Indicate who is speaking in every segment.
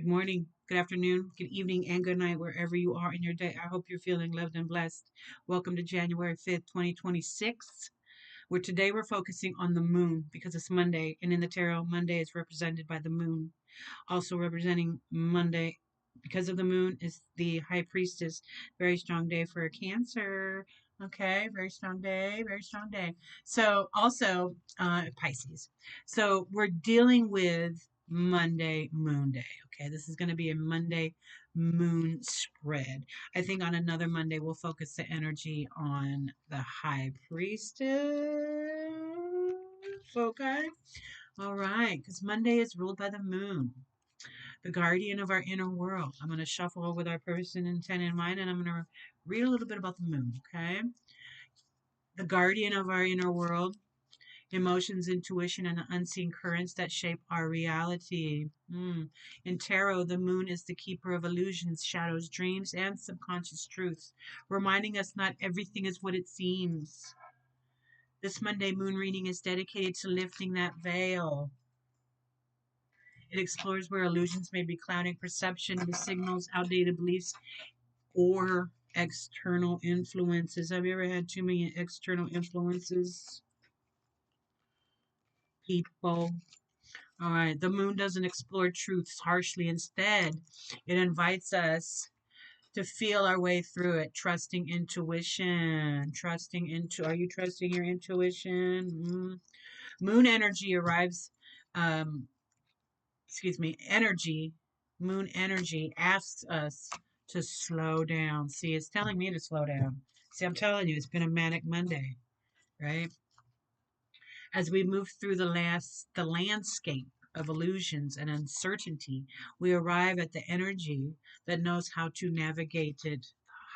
Speaker 1: Good morning, good afternoon, good evening, and good night, wherever you are in your day. I hope you're feeling loved and blessed. Welcome to January 5th, 2026, where today we're focusing on the moon because it's Monday, and in the tarot, Monday is represented by the moon. Also representing Monday, because of the moon, is the High Priestess. Very strong day for a Cancer. Okay, very strong day, very strong day. So, also, Pisces. So, we're dealing with Monday Moon Day. Okay, this is going to be a Monday moon spread. I think on another Monday, we'll focus the energy on the High Priestess. Okay, all right, because Monday is ruled by the moon, the guardian of our inner world. I'm going to shuffle with our person intent in mind, and I'm going to read a little bit about the moon, okay? The guardian of our inner world, emotions, intuition, and the unseen currents that shape our reality. In tarot, the moon is the keeper of illusions, shadows, dreams, and subconscious truths, reminding us not everything is what it seems. This Monday moon reading is dedicated to lifting that veil. It explores where illusions may be clouding perception, the signals, outdated beliefs, or external influences. Have you ever had too many external influences? People. All right. The moon doesn't explore truths harshly. Instead, it invites us to feel our way through it, trusting intuition. Are you trusting your intuition? Moon energy arrives, um, energy, moon energy asks us to slow down. See, it's telling me to slow down. See, I'm telling you, it's been a manic Monday, right? As we move through the landscape of illusions and uncertainty, we arrive at the energy that knows how to navigate it.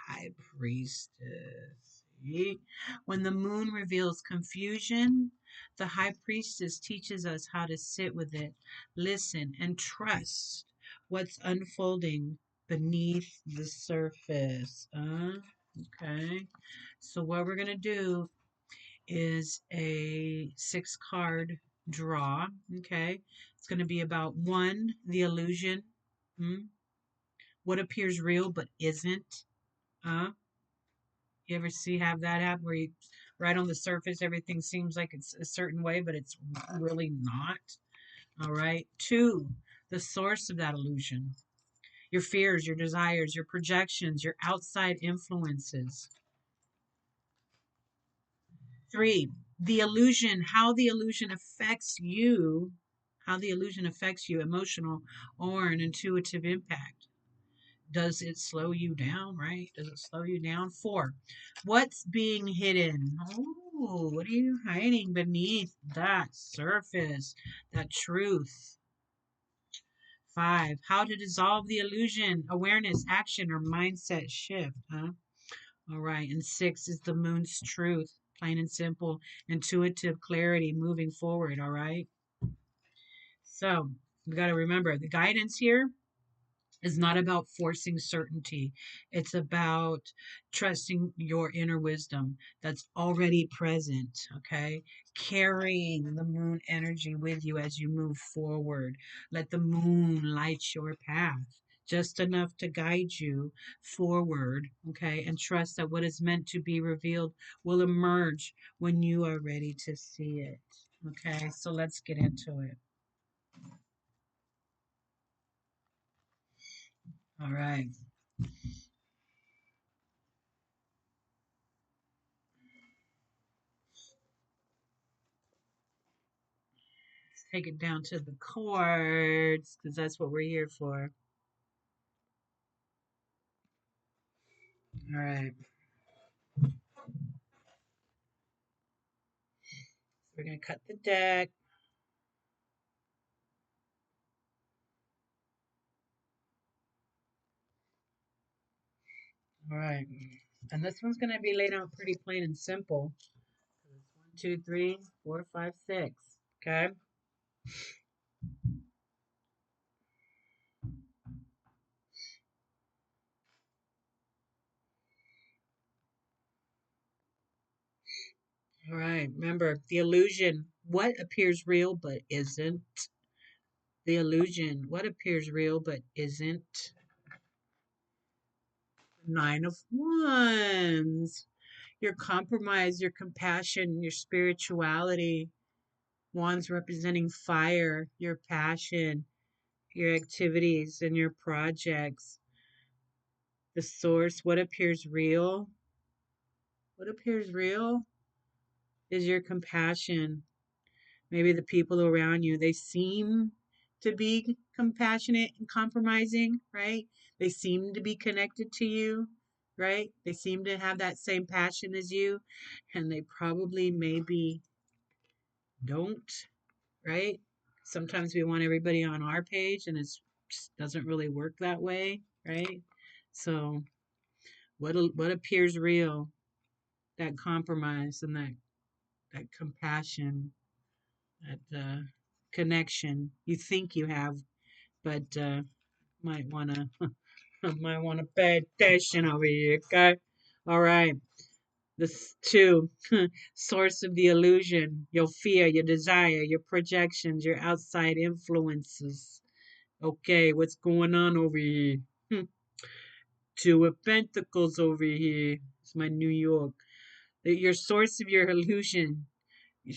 Speaker 1: High Priestess. See? When the moon reveals confusion, the High Priestess teaches us how to sit with it, listen, and trust what's unfolding beneath the surface. Okay. So, what we're going to do is a 6 card draw. Okay. It's going to be about one, the illusion. What appears real but isn't. Uh, you ever have that happen where you, right on the surface, everything seems like it's a certain way, but it's really not? All right. 2, the source of that illusion. Your fears, your desires, your projections, your outside influences. 3, the illusion, how the illusion affects you, emotional or an intuitive impact. Does it slow you down, right? Does it slow you down? 4, what's being hidden? Oh, what are you hiding beneath that surface, that truth? 5, how to dissolve the illusion, awareness, action, or mindset shift, huh? All right. And 6 is the moon's truth, plain and simple, intuitive clarity moving forward. All right. So we got to remember the guidance here is not about forcing certainty. It's about trusting your inner wisdom that's already present, okay? Carrying the moon energy with you as you move forward. Let the moon light your path. Just enough to guide you forward, okay? And trust that what is meant to be revealed will emerge when you are ready to see it, okay? So let's get into it. All right. Take it down to the chords because that's what we're here for. All right. So we're going to cut the deck. All right. And this one's going to be laid out pretty plain and simple. 1, 2, 3, 4, 5, 6. Okay. All right. Remember the illusion. What appears real but isn't. The illusion, what appears real but isn't. Nine of Wands. Your compromise, your compassion, your spirituality. Wands representing fire, your passion, your activities, and your projects. The source, what appears real? What appears real is your compassion. Maybe the people around you, they seem to be compassionate and compromising, right? They seem to be connected to you, right? They seem to have that same passion as you, and they probably maybe don't, right? Sometimes we want everybody on our page, and it just doesn't really work that way, right? So, what appears real? That compromise and that compassion, that connection you think you have, but might wanna might wanna pay attention over here, okay? All right. This two, source of the illusion, your fear, your desire, your projections, your outside influences. Okay, what's going on over here? Two of Pentacles over here. It's my New York. Your source of your illusion,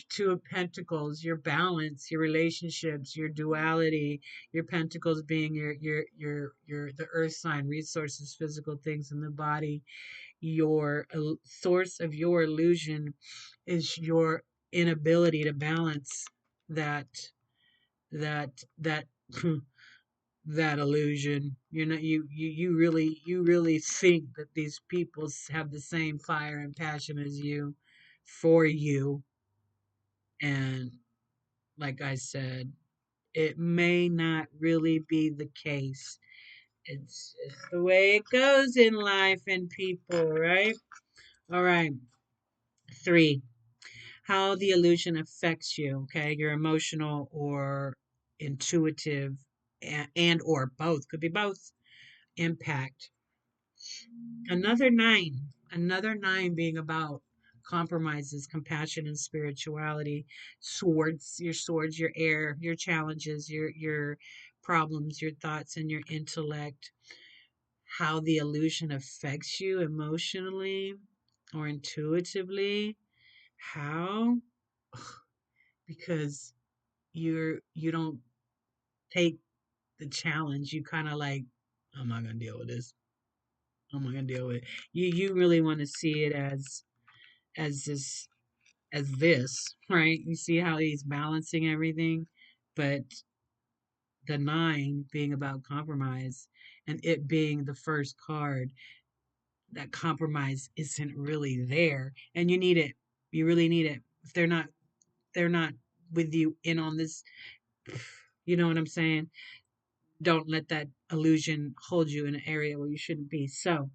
Speaker 1: Two of Pentacles, your balance, your relationships, your duality, your Pentacles being your the earth sign, resources, physical things in the body. Your source of your illusion is your inability to balance that that that illusion. You're not you really think that these people have the same fire and passion as you for you, and like I said, it may not really be the case. It's just the way it goes in life and people, right? All right. Three, how the illusion affects you, okay? Your emotional or intuitive and or both, could be both, impact. Another nine being about compromises, compassion, and spirituality. Swords, your air, your challenges, your problems, your thoughts, and your intellect. How the illusion affects you emotionally or intuitively. How? Because you don't take the challenge. You kind of like, I'm not gonna deal with this. I'm not gonna deal with it. You really want to see it as this right? You see how he's balancing everything, but the nine being about compromise and it being the first card, that compromise isn't really there, and you need it. You really need it. If they're not with you in on this. You know what I'm saying? Don't let that illusion hold you in an area where you shouldn't be. So,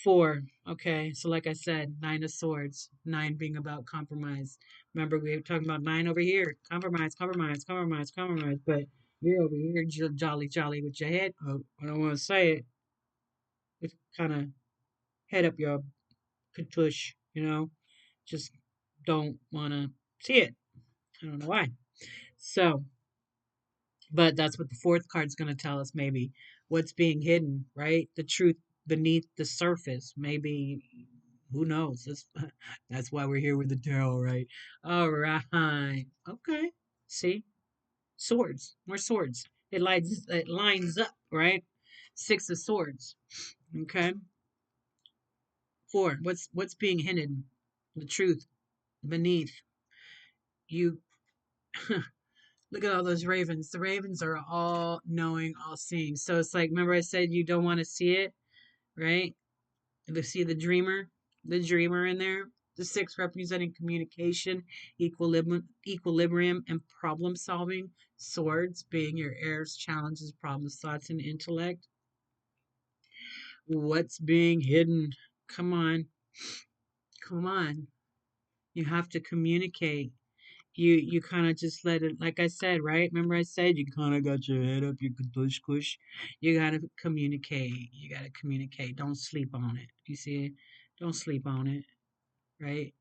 Speaker 1: four. Okay. So, like I said, nine of swords, nine being about compromise. Remember, we were talking about nine over here compromise, compromise, compromise, compromise. But you're over here jolly, jolly with your head. Oh, I don't want to say it. It's kind of head up your tush, you know? Just don't want to see it. I don't know why. So, but that's what the fourth card's going to tell us, maybe what's being hidden, right? The truth beneath the surface. Maybe, who knows? That's why we're here with the tarot, right? All right. Okay. See? Swords. More swords. It lines up, right? Six of swords. Okay. Four. What's being hidden? The truth beneath. You look at all those ravens. The ravens are all knowing, all seeing. So it's like, remember I said you don't want to see it, right? To see the dreamer in there. The six representing communication, equilibrium, and problem solving. Swords being your airs, challenges, problems, thoughts, and intellect. What's being hidden? Come on, come on. You have to communicate. You kind of just let it, like I said, right? Remember I said you kind of got your head up, you could push. You got to communicate. You got to communicate. Don't sleep on it. You see? Don't sleep on it, right?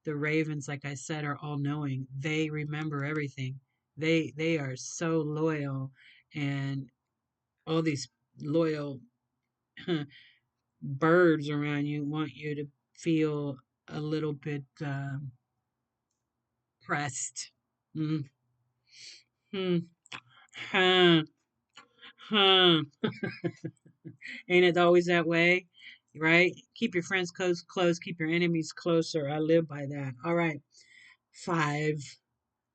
Speaker 1: The ravens, like I said, are all knowing. They remember everything. They are so loyal, and all these loyal birds around you want you to feel a little bit pressed. Mm-hmm. Huh, huh. Ain't it always that way? Right? Keep your friends close, keep your enemies closer. I live by that. All right. 5.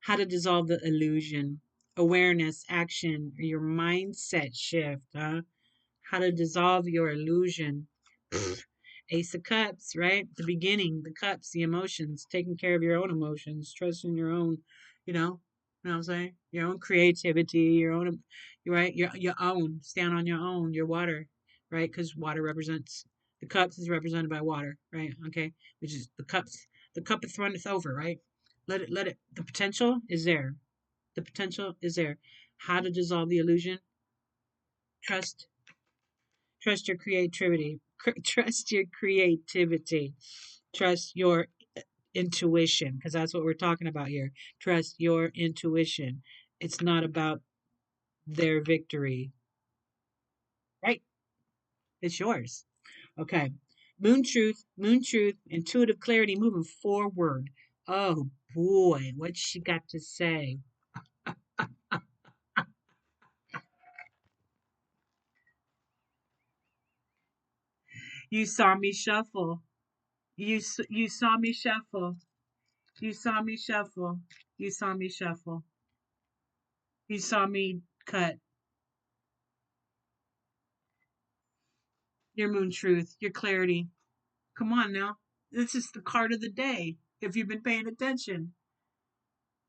Speaker 1: How to dissolve the illusion. Awareness, action, your mindset shift, huh? How to dissolve your illusion. Ace of Cups, right? The beginning, the cups, the emotions, taking care of your own emotions, trusting your own, you know what I'm saying? Your own creativity, your own, you're right, your own, stand on your own, your water, right? Because water represents, the cups is represented by water, right? Okay, which is the cup that runneth over, right? Let it, the potential is there. The potential is there. How to dissolve the illusion? Trust, trust your creativity. Trust your creativity. Trust your intuition, because that's what we're talking about here. Trust your intuition. It's not about their victory, right? It's yours. Okay. Moon truth, intuitive clarity moving forward. Oh boy, what she got to say? You saw me shuffle. You saw me shuffle. You saw me shuffle. You saw me shuffle. You saw me cut your moon truth, your clarity. Come on now. This is the card of the day. If you've been paying attention,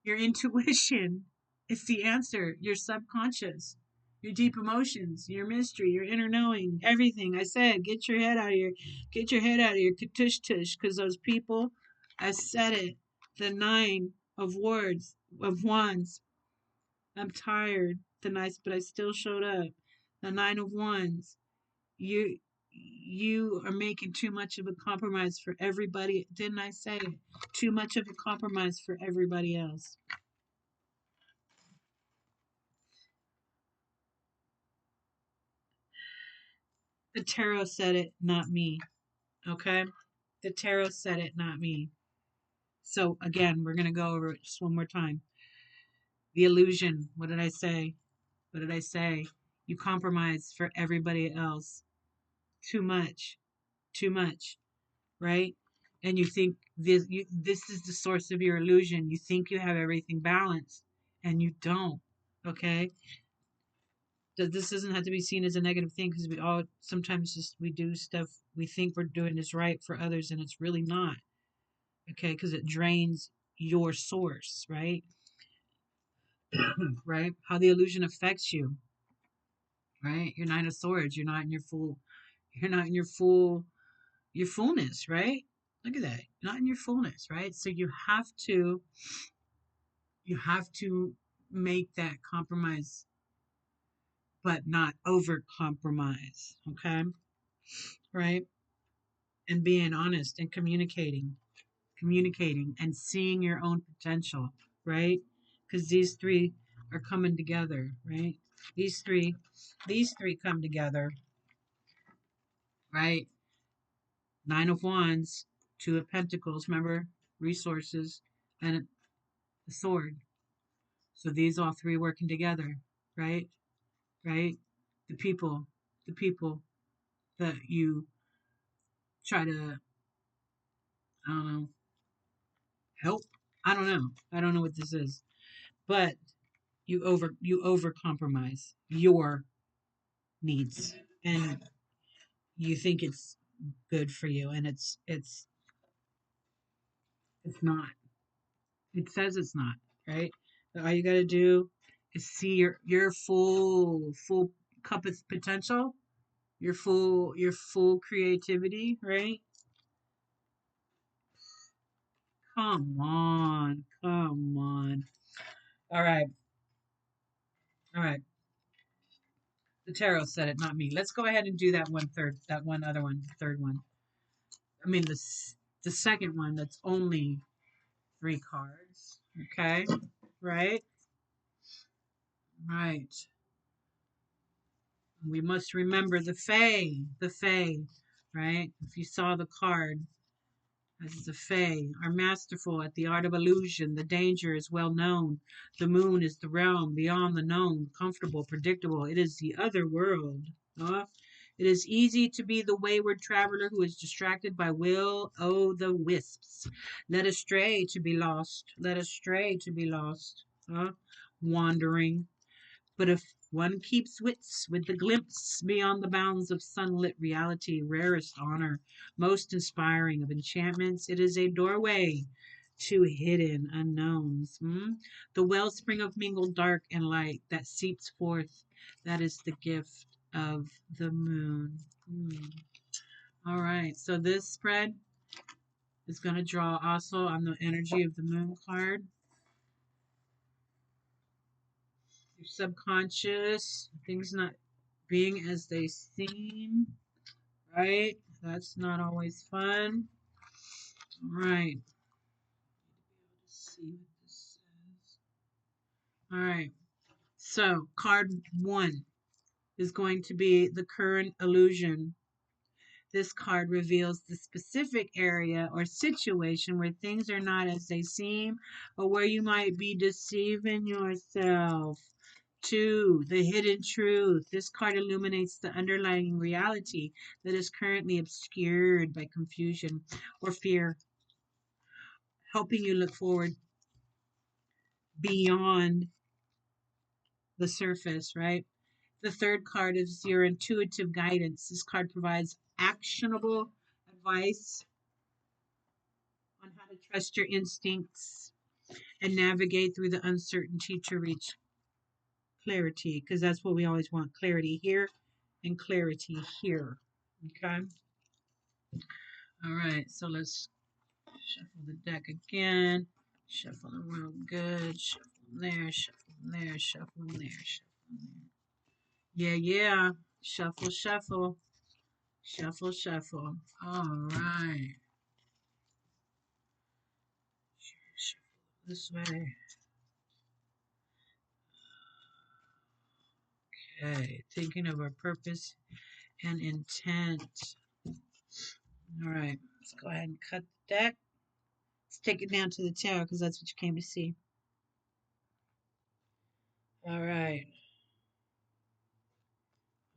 Speaker 1: your intuition is the answer. Your subconscious, your deep emotions, your mystery, your inner knowing, everything. I said, get your head out of here. Get your head out of here. Tush tush. Because those people, I said it. The 9 of wands. I'm tired. But I still showed up. The 9 of wands. You are making too much of a compromise for everybody. Didn't I say it? Too much of a compromise for everybody else. The tarot said it, not me. Okay? The tarot said it, not me. So again, we're gonna go over it just one more time. The illusion. What did I say? What did I say? You compromise for everybody else. Too much. Too much. Right? And you think this is the source of your illusion. You think you have everything balanced, and you don't. Okay? This doesn't have to be seen as a negative thing, because we all sometimes just we do stuff we think we're doing is right for others, and it's really not. Okay? Because it drains your source, right? Right? How the illusion affects you, right? You're 9 of swords. You're not in your full. You're not in your fullness, right? Look at that. You're not in your fullness, right? So you have to make that compromise, but not over compromise. Okay? Right? And being honest and communicating and seeing your own potential, right? Because these three are coming together, right? These three, these three come together, right? 9 of wands, 2 of pentacles, remember, resources, and the sword. So these all three working together, right? Right? The people, the people that you try to, I don't know, help. I don't know. I don't know what this is, but you over compromise your needs, and you think it's good for you, and it's not. It says it's not, right? All you got to do is see your full cup of potential, your full creativity, right? Come on. All right, all right. The tarot said it, not me. Let's go ahead and do that one other one, the third one. I mean, the second one that's only 3 cards. Okay, right? Right. We must remember the Fae, right? If you saw the card, this is the Fae, are masterful at the art of illusion. The danger is well known. The moon is the realm beyond the known, comfortable, predictable. It is the other world. Huh? It is easy to be the wayward traveler who is distracted by will o' the wisps, led astray to be lost, led astray to be lost, huh? Wandering. But if one keeps wits with the glimpse beyond the bounds of sunlit reality, rarest honor, most inspiring of enchantments, it is a doorway to hidden unknowns. The wellspring of mingled dark and light that seeps forth, that is the gift of the moon. All right, so this spread is going to draw also on the energy of the moon card. Your subconscious, things not being as they seem, right? That's not always fun. All right. Let's see what this says. All right. So, card 1 is going to be the current illusion. This card reveals the specific area or situation where things are not as they seem or where you might be deceiving yourself. 2, the hidden truth. This card illuminates the underlying reality that is currently obscured by confusion or fear, helping you look forward beyond the surface, right? The third card is your intuitive guidance. This card provides actionable advice on how to trust your instincts and navigate through the uncertainty to reach clarity, because that's what we always want, clarity here and clarity here. Okay. All right. So let's shuffle the deck again. Shuffle them real good. Shuffle them there. Shuffle them there. Shuffle them there. Shuffle them there. Yeah, yeah. Shuffle, shuffle. Shuffle, shuffle. All right. Shuffle this way. Okay. Thinking of our purpose and intent. All right. Let's go ahead and cut the deck. Let's take it down to the tower because that's what you came to see. All right.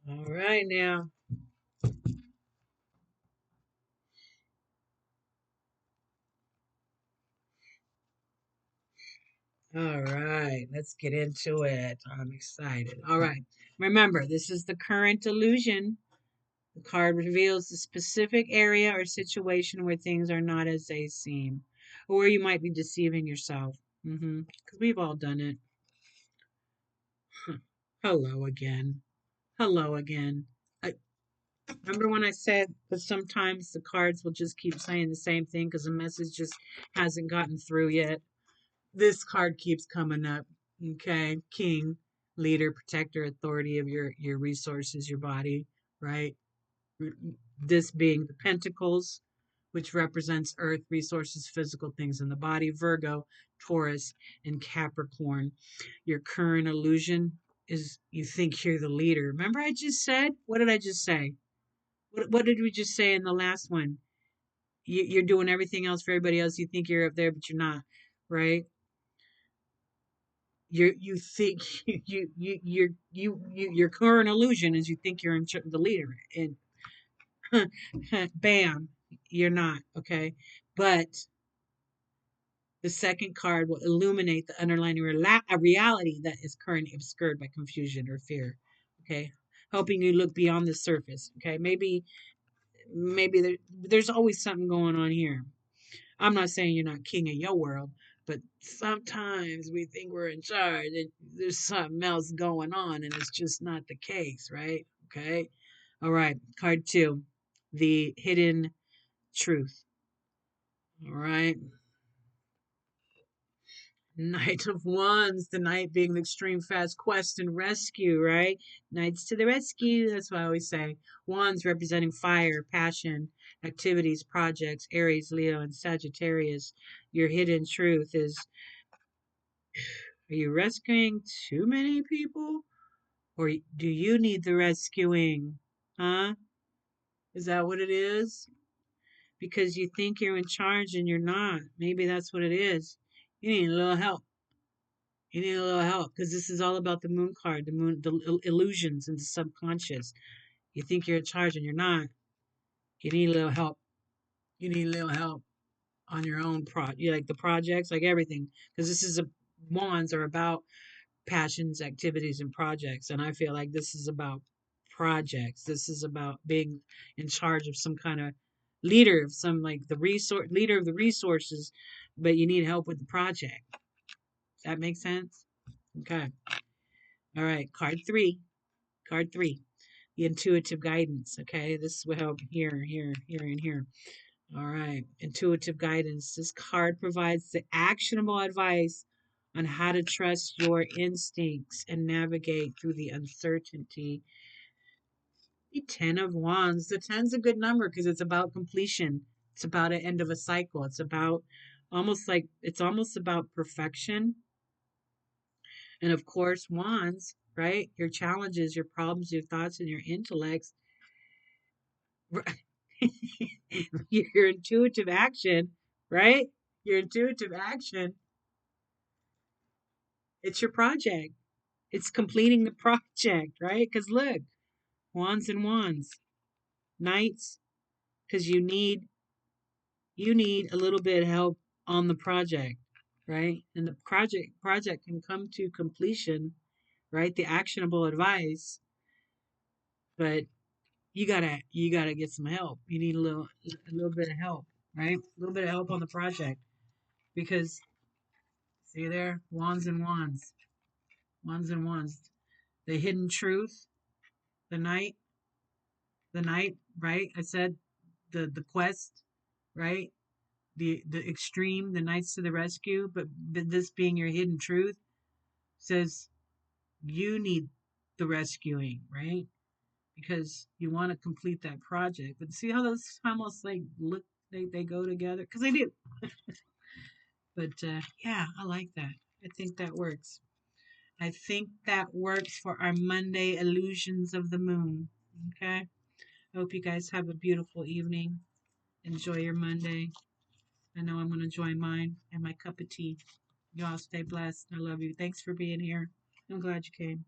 Speaker 1: All right now. All right, let's get into it. I'm excited. All right, remember, this is the current illusion. The card reveals the specific area or situation where things are not as they seem, or where you might be deceiving yourself. Because we've all done it. Hello again. Hello again. I, remember when I said that sometimes the cards will just keep saying the same thing because the message just hasn't gotten through yet? This card keeps coming up. Okay, king, leader, protector, authority of your resources, your body, right? This being the pentacles, which represents earth, resources, physical things in the body. Virgo, Taurus, and Capricorn. Your current illusion is you think you're the leader. Remember I just said, what did I just say? What did we just say in the last one? You're doing everything else for everybody else. You think you're up there, but you're not, right? You think your current illusion is you think you're the leader, and bam, you're not. Okay, but the second card will illuminate the underlying reality that is currently obscured by confusion or fear. Okay, helping you look beyond the surface. Okay, maybe there's always something going on here. I'm not saying you're not king of your world, but sometimes we think we're in charge and there's something else going on and it's just not the case, right? Okay. All right. Card 2, the hidden truth. All right. Knight of Wands, the knight being the extreme fast quest and rescue, right? Knights to the rescue. That's what I always say. Wands representing fire, passion, activities, projects, Aries, Leo, and Sagittarius. Your hidden truth is Are you rescuing too many people? Or do you need the rescuing? Huh? Is that what it is? Because you think you're in charge and you're not. Maybe that's what it is. You need a little help. You need a little help because this is all about the moon card, the moon, the illusions and the subconscious. You think you're in charge and you're not. You need a little help. You need a little help on your own you like the projects, like everything. Because this is a wands are about passions, activities, and projects. And I feel like this is about projects. This is about being in charge of some kind of leader of some like the resource leader of the resources, but you need help with the project. Does that make sense? Okay. All right. Card three. Card three. The intuitive guidance. Okay. This will help here, here, here, and here. All right. Intuitive guidance. This card provides the actionable advice on how to trust your instincts and navigate through the uncertainty. The Ten of Wands. The ten's a good number because it's about completion. It's about an end of a cycle. It's about it's almost about perfection. And of course, wands, right? Your challenges, your problems, your thoughts, and your intellects. Your intuitive action, right? Your intuitive action, it's your project. It's completing the project, right? Because look, wands and wands, knights, because you need a little bit of help on the project, right? And the project can come to completion, right? The actionable advice, but you gotta get some help. You need a little bit of help, right? A little bit of help on the project because see there, wands and wands, wands and wands. The hidden truth, the knight, the knight, right? I said the quest, right? The extreme, the knights to the rescue, but this being your hidden truth says you need the rescuing, right? Because you want to complete that project. But see how those almost like look they go together because they do. But yeah, I like that. I think that works. I think that works for our Monday illusions of the moon. Okay. I hope you guys have a beautiful evening. Enjoy your Monday. I know I'm going to enjoy mine and my cup of tea. Y'all stay blessed. I love you. Thanks for being here. I'm glad you came.